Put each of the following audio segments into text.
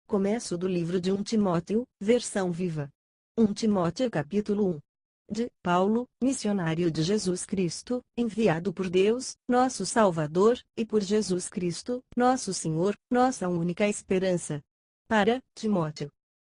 Começo do livro de 1 Timóteo, versão viva. 1 Timóteo capítulo 1. De Paulo, missionário de Jesus Cristo, enviado por Deus, nosso Salvador, e por Jesus Cristo, nosso Senhor, nossa única esperança. Para Timóteo.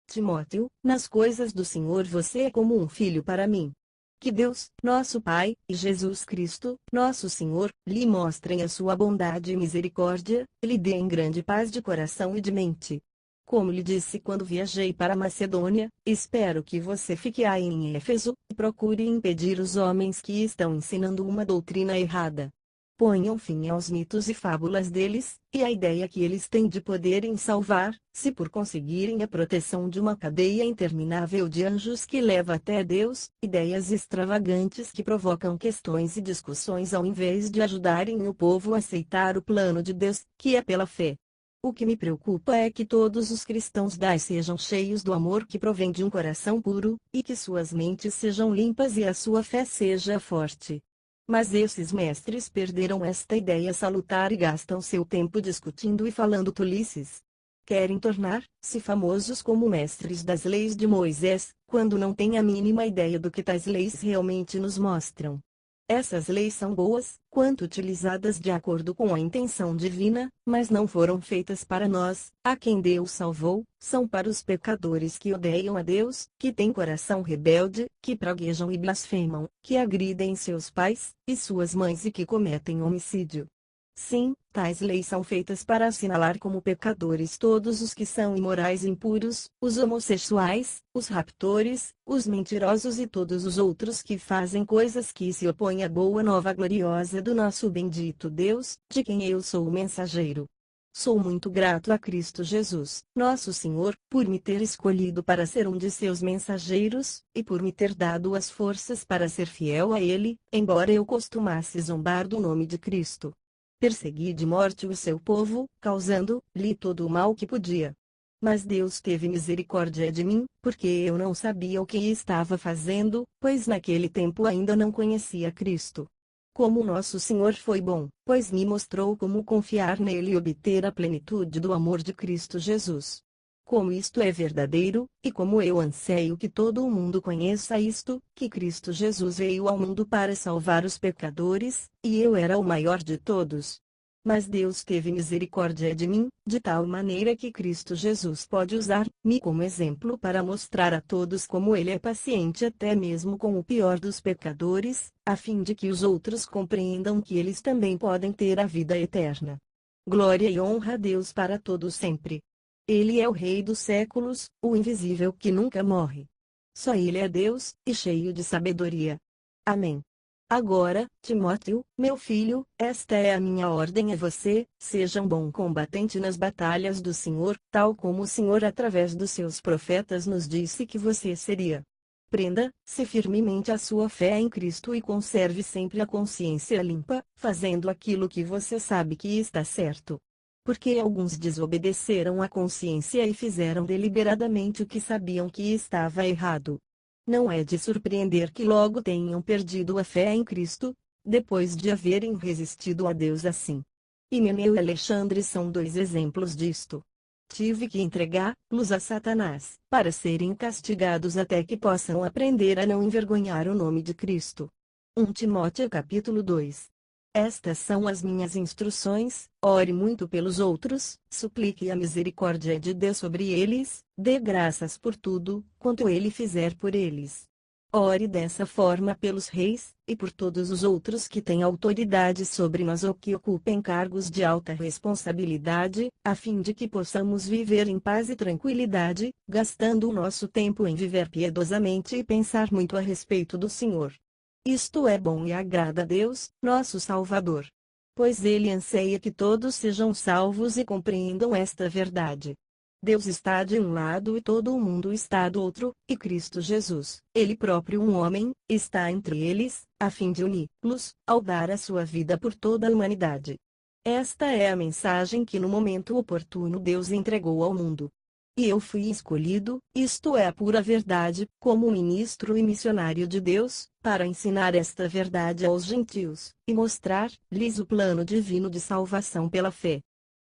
Timóteo, nas coisas do Senhor você é como um filho para mim. Que Deus, nosso Pai, e Jesus Cristo, nosso Senhor, lhe mostrem a sua bondade e misericórdia, e lhe deem grande paz de coração e de mente. Como lhe disse quando viajei para Macedônia, espero que você fique aí em Éfeso, e procure impedir os homens que estão ensinando uma doutrina errada. Ponham fim aos mitos e fábulas deles, e à ideia que eles têm de poderem salvar, se por conseguirem a proteção de uma cadeia interminável de anjos que leva até Deus, ideias extravagantes que provocam questões e discussões ao invés de ajudarem o povo a aceitar o plano de Deus, que é pela fé. O que me preocupa é que todos os cristãos sejam cheios do amor que provém de um coração puro, e que suas mentes sejam limpas e a sua fé seja forte. Mas esses mestres perderam esta ideia salutar e gastam seu tempo discutindo e falando tolices. Querem tornar-se famosos como mestres das leis de Moisés, quando não têm a mínima ideia do que tais leis realmente nos mostram. Essas leis são boas, quando utilizadas de acordo com a intenção divina, mas não foram feitas para nós, a quem Deus salvou, são para os pecadores que odeiam a Deus, que têm coração rebelde, que praguejam e blasfemam, que agridem seus pais e suas mães e que cometem homicídio. Sim, tais leis são feitas para assinalar como pecadores todos os que são imorais e impuros, os homossexuais, os raptores, os mentirosos e todos os outros que fazem coisas que se opõem à boa nova gloriosa do nosso bendito Deus, de quem eu sou o mensageiro. Sou muito grato a Cristo Jesus, nosso Senhor, por me ter escolhido para ser um de seus mensageiros, e por me ter dado as forças para ser fiel a Ele, embora eu costumasse zombar do nome de Cristo. Persegui de morte o seu povo, causando-lhe todo o mal que podia. Mas Deus teve misericórdia de mim, porque eu não sabia o que estava fazendo, pois naquele tempo ainda não conhecia Cristo. Como nosso Senhor foi bom, pois me mostrou como confiar nele e obter a plenitude do amor de Cristo Jesus. Como isto é verdadeiro, e como eu anseio que todo o mundo conheça isto, que Cristo Jesus veio ao mundo para salvar os pecadores, e eu era o maior de todos. Mas Deus teve misericórdia de mim, de tal maneira que Cristo Jesus pode usar-me como exemplo para mostrar a todos como Ele é paciente até mesmo com o pior dos pecadores, a fim de que os outros compreendam que eles também podem ter a vida eterna. Glória e honra a Deus para todos sempre. Ele é o Rei dos séculos, o invisível que nunca morre. Só Ele é Deus, e cheio de sabedoria. Amém. Agora, Timóteo, meu filho, esta é a minha ordem a você: seja um bom combatente nas batalhas do Senhor, tal como o Senhor através dos seus profetas nos disse que você seria. Prenda-se firmemente a sua fé em Cristo e conserve sempre a consciência limpa, fazendo aquilo que você sabe que está certo. Porque alguns desobedeceram à consciência e fizeram deliberadamente o que sabiam que estava errado. Não é de surpreender que logo tenham perdido a fé em Cristo, depois de haverem resistido a Deus assim. Himeneu e Alexandre são dois exemplos disto. Tive que entregá-los a Satanás, para serem castigados até que possam aprender a não envergonhar o nome de Cristo. 1 Timóteo capítulo 2. Estas são as minhas instruções: ore muito pelos outros, suplique a misericórdia de Deus sobre eles, dê graças por tudo, quanto Ele fizer por eles. Ore dessa forma pelos reis, e por todos os outros que têm autoridade sobre nós ou que ocupem cargos de alta responsabilidade, a fim de que possamos viver em paz e tranquilidade, gastando o nosso tempo em viver piedosamente e pensar muito a respeito do Senhor. Isto é bom e agrada a Deus, nosso Salvador. Pois Ele anseia que todos sejam salvos e compreendam esta verdade. Deus está de um lado e todo o mundo está do outro, e Cristo Jesus, Ele próprio um homem, está entre eles, a fim de uni-los, ao dar a sua vida por toda a humanidade. Esta é a mensagem que no momento oportuno Deus entregou ao mundo. E eu fui escolhido, isto é a pura verdade, como ministro e missionário de Deus, para ensinar esta verdade aos gentios, e mostrar-lhes o plano divino de salvação pela fé.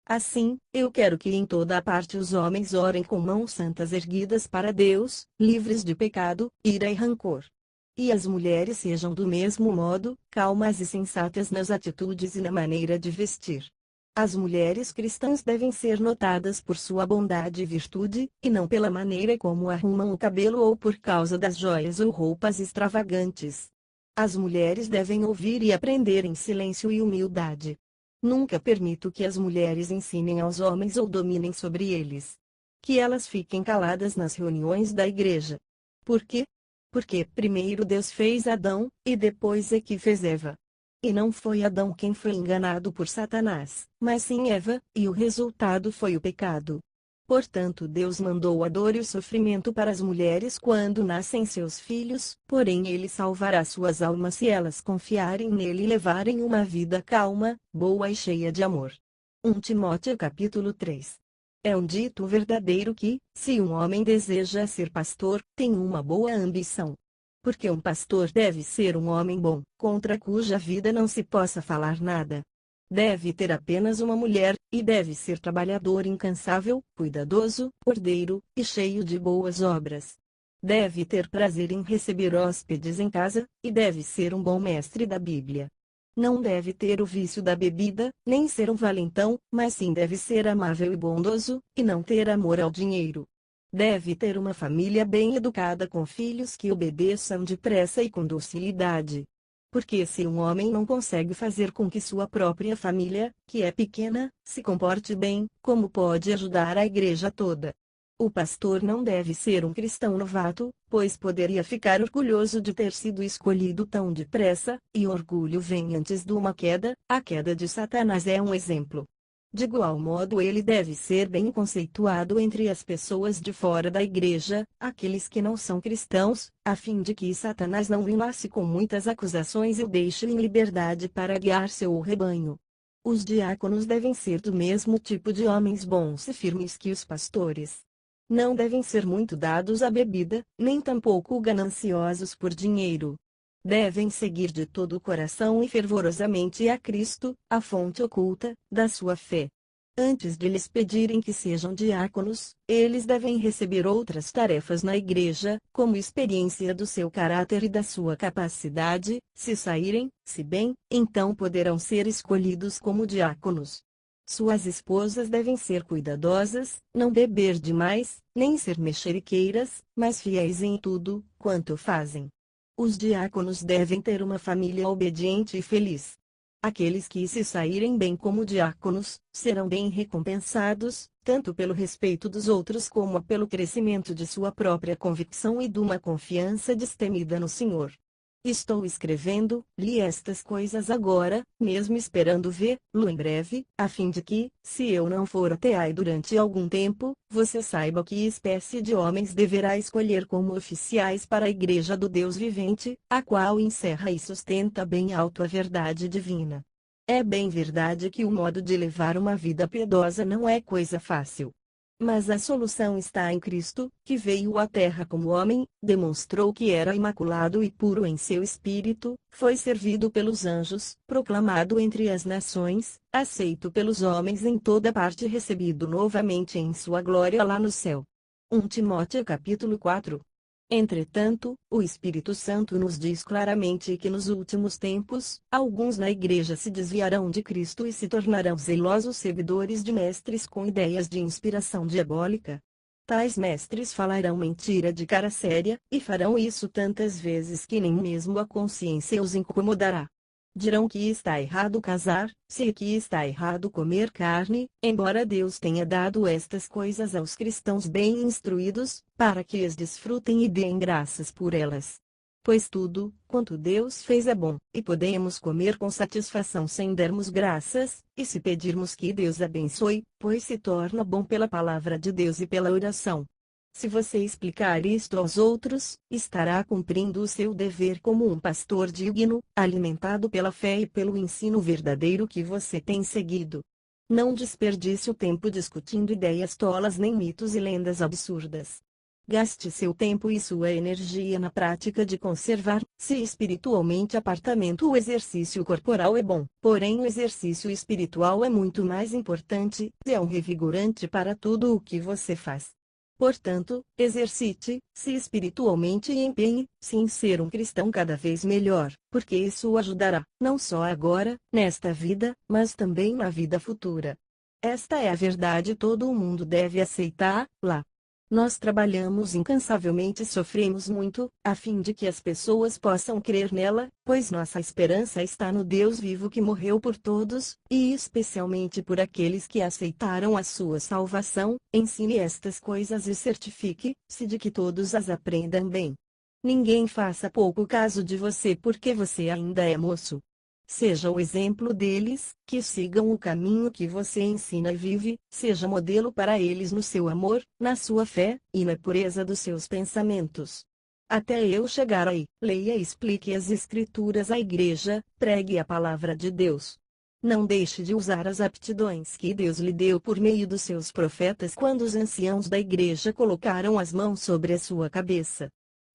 Assim, eu quero que em toda a parte os homens orem com mãos santas erguidas para Deus, livres de pecado, ira e rancor. E as mulheres sejam do mesmo modo, calmas e sensatas nas atitudes e na maneira de vestir. As mulheres cristãs devem ser notadas por sua bondade e virtude, e não pela maneira como arrumam o cabelo ou por causa das joias ou roupas extravagantes. As mulheres devem ouvir e aprender em silêncio e humildade. Nunca permito que as mulheres ensinem aos homens ou dominem sobre eles. Que elas fiquem caladas nas reuniões da igreja. Por quê? Porque primeiro Deus fez Adão, e depois é que fez Eva. E não foi Adão quem foi enganado por Satanás, mas sim Eva, e o resultado foi o pecado. Portanto, Deus mandou a dor e o sofrimento para as mulheres quando nascem seus filhos, porém Ele salvará suas almas se elas confiarem nele e levarem uma vida calma, boa e cheia de amor. 1 Timóteo capítulo 3. É um dito verdadeiro que, se um homem deseja ser pastor, tem uma boa ambição. Porque um pastor deve ser um homem bom, contra cuja vida não se possa falar nada. Deve ter apenas uma mulher, e deve ser trabalhador incansável, cuidadoso, ordeiro, e cheio de boas obras. Deve ter prazer em receber hóspedes em casa, e deve ser um bom mestre da Bíblia. Não deve ter o vício da bebida, nem ser um valentão, mas sim deve ser amável e bondoso, e não ter amor ao dinheiro. Deve ter uma família bem educada com filhos que obedeçam depressa e com docilidade. Porque se um homem não consegue fazer com que sua própria família, que é pequena, se comporte bem, como pode ajudar a igreja toda? O pastor não deve ser um cristão novato, pois poderia ficar orgulhoso de ter sido escolhido tão depressa, e orgulho vem antes de uma queda. A queda de Satanás é um exemplo. De igual modo, ele deve ser bem conceituado entre as pessoas de fora da igreja, aqueles que não são cristãos, a fim de que Satanás não o enlace com muitas acusações e o deixe em liberdade para guiar seu rebanho. Os diáconos devem ser do mesmo tipo de homens bons e firmes que os pastores. Não devem ser muito dados à bebida, nem tampouco gananciosos por dinheiro. Devem seguir de todo o coração e fervorosamente a Cristo, a fonte oculta da sua fé. Antes de lhes pedirem que sejam diáconos, eles devem receber outras tarefas na igreja, como experiência do seu caráter e da sua capacidade. Se saírem-se bem, então poderão ser escolhidos como diáconos. Suas esposas devem ser cuidadosas, não beber demais, nem ser mexeriqueiras, mas fiéis em tudo quanto fazem. Os diáconos devem ter uma família obediente e feliz. Aqueles que se saírem bem como diáconos, serão bem recompensados, tanto pelo respeito dos outros como pelo crescimento de sua própria convicção e de uma confiança destemida no Senhor. Estou escrevendo-lhe estas coisas agora, mesmo esperando vê-lo em breve, a fim de que, se eu não for até aí durante algum tempo, você saiba que espécie de homens deverá escolher como oficiais para a Igreja do Deus vivente, a qual encerra e sustenta bem alto a verdade divina. É bem verdade que o modo de levar uma vida piedosa não é coisa fácil. Mas a solução está em Cristo, que veio à terra como homem, demonstrou que era imaculado e puro em seu espírito, foi servido pelos anjos, proclamado entre as nações, aceito pelos homens em toda parte e recebido novamente em sua glória lá no céu. 1 Timóteo capítulo 4. Entretanto, o Espírito Santo nos diz claramente que nos últimos tempos, alguns na igreja se desviarão de Cristo e se tornarão zelosos seguidores de mestres com ideias de inspiração diabólica. Tais mestres falarão mentira de cara séria, e farão isso tantas vezes que nem mesmo a consciência os incomodará. Dirão que está errado casar, se que está errado comer carne, embora Deus tenha dado estas coisas aos cristãos bem instruídos, para que as desfrutem e deem graças por elas. Pois tudo quanto Deus fez é bom, e podemos comer com satisfação sem darmos graças, e se pedirmos que Deus abençoe, pois se torna bom pela palavra de Deus e pela oração. Se você explicar isto aos outros, estará cumprindo o seu dever como um pastor digno, alimentado pela fé e pelo ensino verdadeiro que você tem seguido. Não desperdice o tempo discutindo ideias tolas nem mitos e lendas absurdas. Gaste seu tempo e sua energia na prática de conservar-se espiritualmente. O exercício corporal é bom, porém o exercício espiritual é muito mais importante, é um revigorante para tudo o que você faz. Portanto, exercite-se espiritualmente e empenhe-se em ser um cristão cada vez melhor, porque isso o ajudará, não só agora, nesta vida, mas também na vida futura. Esta é a verdade, todo o mundo deve aceitá-la. Nós trabalhamos incansavelmente e sofremos muito, a fim de que as pessoas possam crer nela, pois nossa esperança está no Deus vivo que morreu por todos, e especialmente por aqueles que aceitaram a sua salvação. Ensine estas coisas e certifique-se de que todos as aprendam bem. Ninguém faça pouco caso de você porque você ainda é moço. Seja o exemplo deles, que sigam o caminho que você ensina e vive, seja modelo para eles no seu amor, na sua fé, e na pureza dos seus pensamentos. Até eu chegar aí, leia e explique as Escrituras à igreja, pregue a palavra de Deus. Não deixe de usar as aptidões que Deus lhe deu por meio dos seus profetas quando os anciãos da igreja colocaram as mãos sobre a sua cabeça.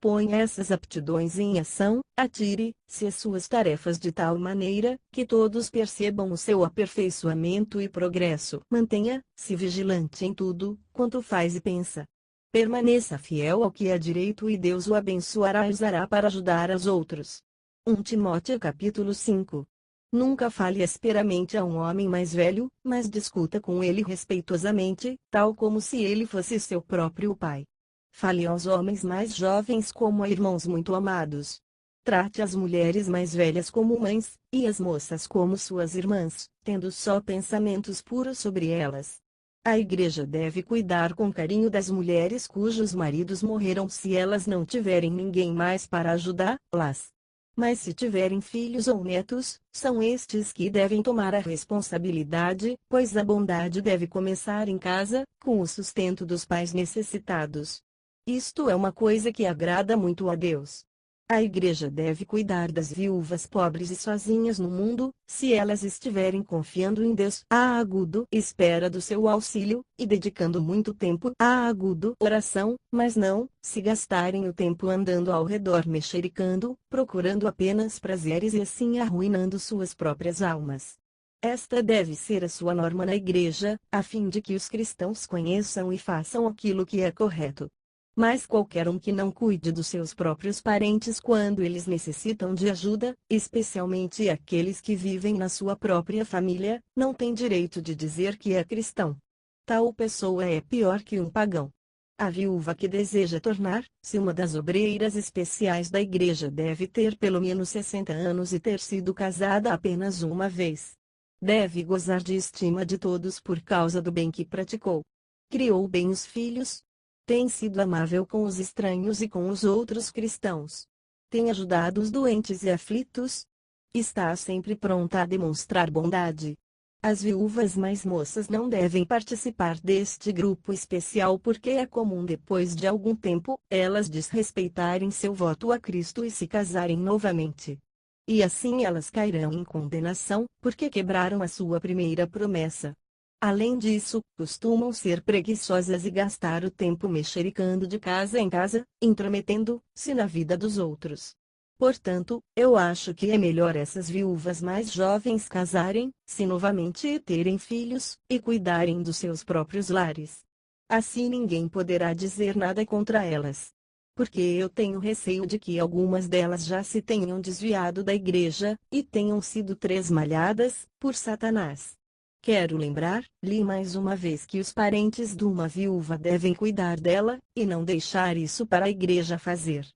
Põe essas aptidões em ação, atire-se às suas tarefas de tal maneira que todos percebam o seu aperfeiçoamento e progresso. Mantenha-se vigilante em tudo quanto faz e pensa. Permaneça fiel ao que é direito e Deus o abençoará e usará para ajudar aos outros. 1 Timóteo capítulo 5. Nunca fale asperamente a um homem mais velho, mas discuta com ele respeitosamente, tal como se ele fosse seu próprio pai. Fale aos homens mais jovens como a irmãos muito amados. Trate as mulheres mais velhas como mães, e as moças como suas irmãs, tendo só pensamentos puros sobre elas. A igreja deve cuidar com carinho das mulheres cujos maridos morreram se elas não tiverem ninguém mais para ajudá-las. Mas se tiverem filhos ou netos, são estes que devem tomar a responsabilidade, pois a bondade deve começar em casa, com o sustento dos pais necessitados. Isto é uma coisa que agrada muito a Deus. A igreja deve cuidar das viúvas pobres e sozinhas no mundo, se elas estiverem confiando em Deus à agudo espera do seu auxílio, e dedicando muito tempo à agudo oração, mas não se gastarem o tempo andando ao redor mexericando, procurando apenas prazeres e assim arruinando suas próprias almas. Esta deve ser a sua norma na igreja, a fim de que os cristãos conheçam e façam aquilo que é correto. Mas qualquer um que não cuide dos seus próprios parentes quando eles necessitam de ajuda, especialmente aqueles que vivem na sua própria família, não tem direito de dizer que é cristão. Tal pessoa é pior que um pagão. A viúva que deseja tornar-se uma das obreiras especiais da igreja deve ter pelo menos 60 anos e ter sido casada apenas uma vez. Deve gozar de estima de todos por causa do bem que praticou. Criou bem os filhos. Tem sido amável com os estranhos e com os outros cristãos. Tem ajudado os doentes e aflitos. Está sempre pronta a demonstrar bondade. As viúvas mais moças não devem participar deste grupo especial porque é comum depois de algum tempo, elas desrespeitarem seu voto a Cristo e se casarem novamente. E assim elas cairão em condenação, porque quebraram a sua primeira promessa. Além disso, costumam ser preguiçosas e gastar o tempo mexericando de casa em casa, intrometendo-se na vida dos outros. Portanto, eu acho que é melhor essas viúvas mais jovens casarem-se novamente e terem filhos, e cuidarem dos seus próprios lares. Assim ninguém poderá dizer nada contra elas. Porque eu tenho receio de que algumas delas já se tenham desviado da igreja, e tenham sido tresmalhadas por Satanás. Quero lembrar-lhe mais uma vez que os parentes de uma viúva devem cuidar dela, e não deixar isso para a igreja fazer.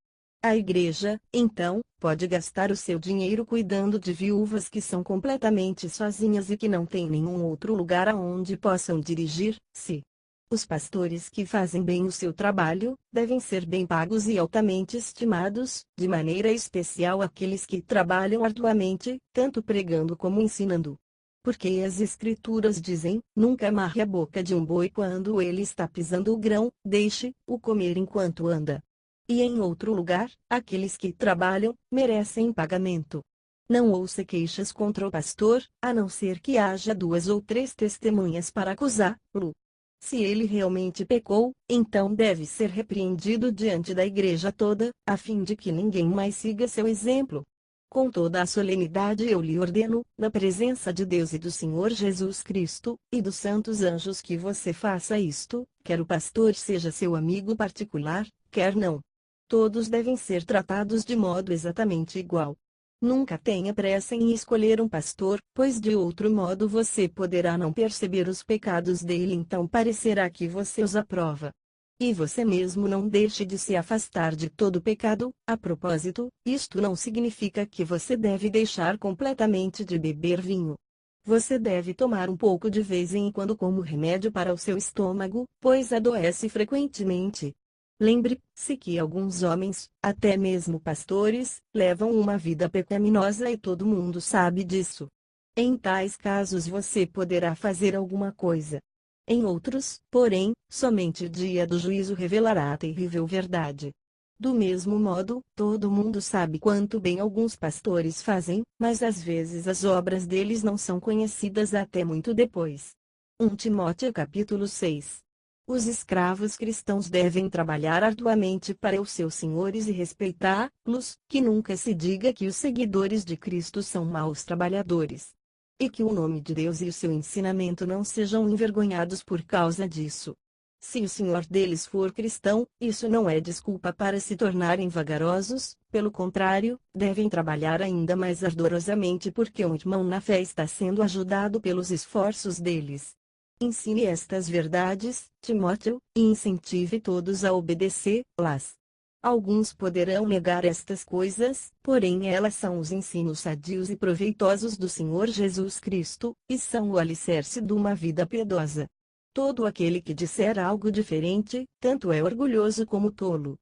A igreja, então, pode gastar o seu dinheiro cuidando de viúvas que são completamente sozinhas e que não têm nenhum outro lugar aonde possam dirigir-se. Os pastores que fazem bem o seu trabalho, devem ser bem pagos e altamente estimados, de maneira especial aqueles que trabalham arduamente, tanto pregando como ensinando. Porque as Escrituras dizem, nunca amarre a boca de um boi quando ele está pisando o grão, deixe-o comer enquanto anda. E em outro lugar, aqueles que trabalham, merecem pagamento. Não ouça queixas contra o pastor, a não ser que haja 2 ou 3 testemunhas para acusá-lo. Se ele realmente pecou, então deve ser repreendido diante da igreja toda, a fim de que ninguém mais siga seu exemplo. Com toda a solenidade eu lhe ordeno, na presença de Deus e do Senhor Jesus Cristo, e dos santos anjos, que você faça isto, quer o pastor seja seu amigo particular, quer não. Todos devem ser tratados de modo exatamente igual. Nunca tenha pressa em escolher um pastor, pois de outro modo você poderá não perceber os pecados dele, então parecerá que você os aprova. E você mesmo não deixe de se afastar de todo pecado. A propósito, isto não significa que você deve deixar completamente de beber vinho. Você deve tomar um pouco de vez em quando como remédio para o seu estômago, pois adoece frequentemente. Lembre-se que alguns homens, até mesmo pastores, levam uma vida pecaminosa e todo mundo sabe disso. Em tais casos você poderá fazer alguma coisa. Em outros, porém, somente o dia do juízo revelará a terrível verdade. Do mesmo modo, todo mundo sabe quanto bem alguns pastores fazem, mas às vezes as obras deles não são conhecidas até muito depois. 1 Timóteo capítulo 6. Os escravos cristãos devem trabalhar arduamente para os seus senhores e respeitá-los, que nunca se diga que os seguidores de Cristo são maus trabalhadores. E que o nome de Deus e o seu ensinamento não sejam envergonhados por causa disso. Se o senhor deles for cristão, isso não é desculpa para se tornarem vagarosos, pelo contrário, devem trabalhar ainda mais ardorosamente porque um irmão na fé está sendo ajudado pelos esforços deles. Ensine estas verdades, Timóteo, e incentive todos a obedecê-las. Alguns poderão negar estas coisas, porém elas são os ensinos sadios e proveitosos do Senhor Jesus Cristo, e são o alicerce de uma vida piedosa. Todo aquele que disser algo diferente, tanto é orgulhoso como tolo.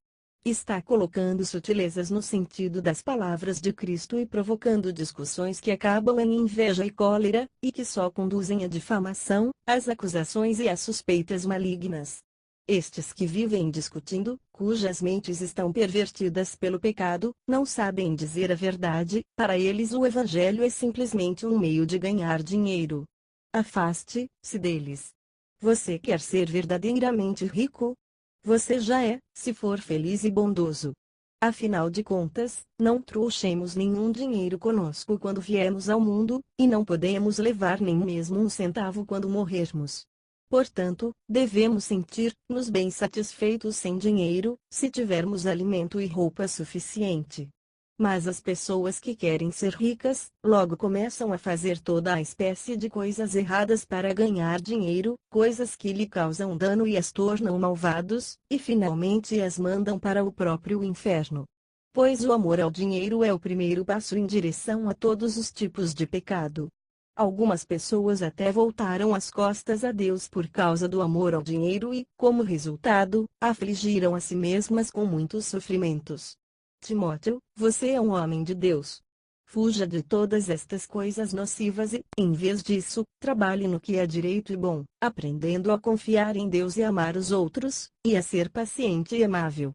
Está colocando sutilezas no sentido das palavras de Cristo e provocando discussões que acabam em inveja e cólera, e que só conduzem à difamação, às acusações e às suspeitas malignas. Estes que vivem discutindo, cujas mentes estão pervertidas pelo pecado, não sabem dizer a verdade. Para eles o evangelho é simplesmente um meio de ganhar dinheiro. Afaste-se deles. Você quer ser verdadeiramente rico? Você já é, se for feliz e bondoso. Afinal de contas, não trouxemos nenhum dinheiro conosco quando viemos ao mundo, e não podemos levar nem mesmo um centavo quando morrermos. Portanto, devemos sentir-nos bem satisfeitos sem dinheiro, se tivermos alimento e roupa suficiente. Mas as pessoas que querem ser ricas, logo começam a fazer toda a espécie de coisas erradas para ganhar dinheiro, coisas que lhe causam dano e as tornam malvados, e finalmente as mandam para o próprio inferno. Pois o amor ao dinheiro é o primeiro passo em direção a todos os tipos de pecado. Algumas pessoas até voltaram as costas a Deus por causa do amor ao dinheiro e, como resultado, afligiram a si mesmas com muitos sofrimentos. Timóteo, você é um homem de Deus. Fuja de todas estas coisas nocivas e, em vez disso, trabalhe no que é direito e bom, aprendendo a confiar em Deus e amar os outros, e a ser paciente e amável.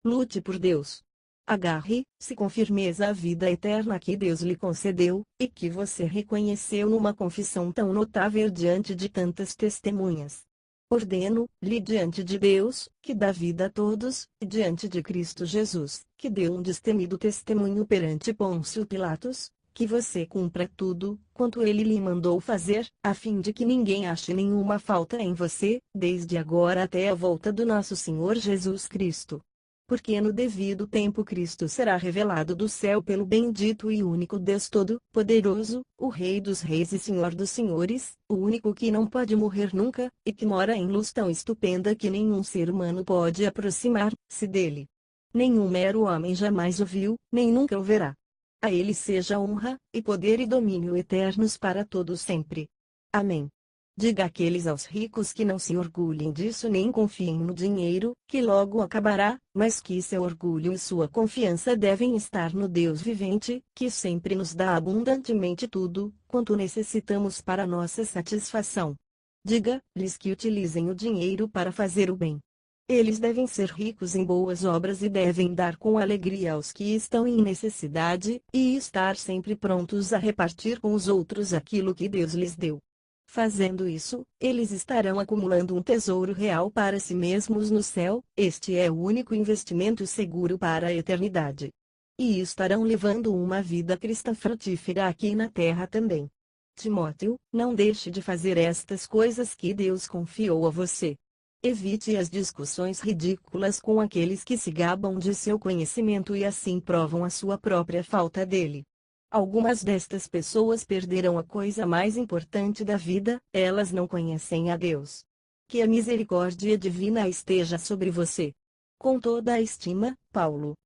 Lute por Deus. Agarre-se com firmeza à vida eterna que Deus lhe concedeu, e que você reconheceu numa confissão tão notável diante de tantas testemunhas. Ordeno-lhe diante de Deus, que dá vida a todos, e diante de Cristo Jesus, que deu um destemido testemunho perante Pôncio Pilatos, que você cumpra tudo quanto ele lhe mandou fazer, a fim de que ninguém ache nenhuma falta em você, desde agora até a volta do nosso Senhor Jesus Cristo. Porque no devido tempo Cristo será revelado do céu pelo bendito e único Deus Todo-Poderoso, o Rei dos Reis e Senhor dos Senhores, o único que não pode morrer nunca, e que mora em luz tão estupenda que nenhum ser humano pode aproximar-se dele. Nenhum mero homem jamais o viu, nem nunca o verá. A ele seja honra, e poder e domínio eternos para todos sempre. Amém. Diga àqueles aos ricos que não se orgulhem disso nem confiem no dinheiro, que logo acabará, mas que seu orgulho e sua confiança devem estar no Deus vivente, que sempre nos dá abundantemente tudo quanto necessitamos para nossa satisfação. Diga-lhes que utilizem o dinheiro para fazer o bem. Eles devem ser ricos em boas obras e devem dar com alegria aos que estão em necessidade, e estar sempre prontos a repartir com os outros aquilo que Deus lhes deu. Fazendo isso, eles estarão acumulando um tesouro real para si mesmos no céu. Este é o único investimento seguro para a eternidade. E estarão levando uma vida cristã frutífera aqui na terra também. Timóteo, não deixe de fazer estas coisas que Deus confiou a você. Evite as discussões ridículas com aqueles que se gabam de seu conhecimento e assim provam a sua própria falta dele. Algumas destas pessoas perderam a coisa mais importante da vida, elas não conhecem a Deus. Que a misericórdia divina esteja sobre você. Com toda a estima, Paulo.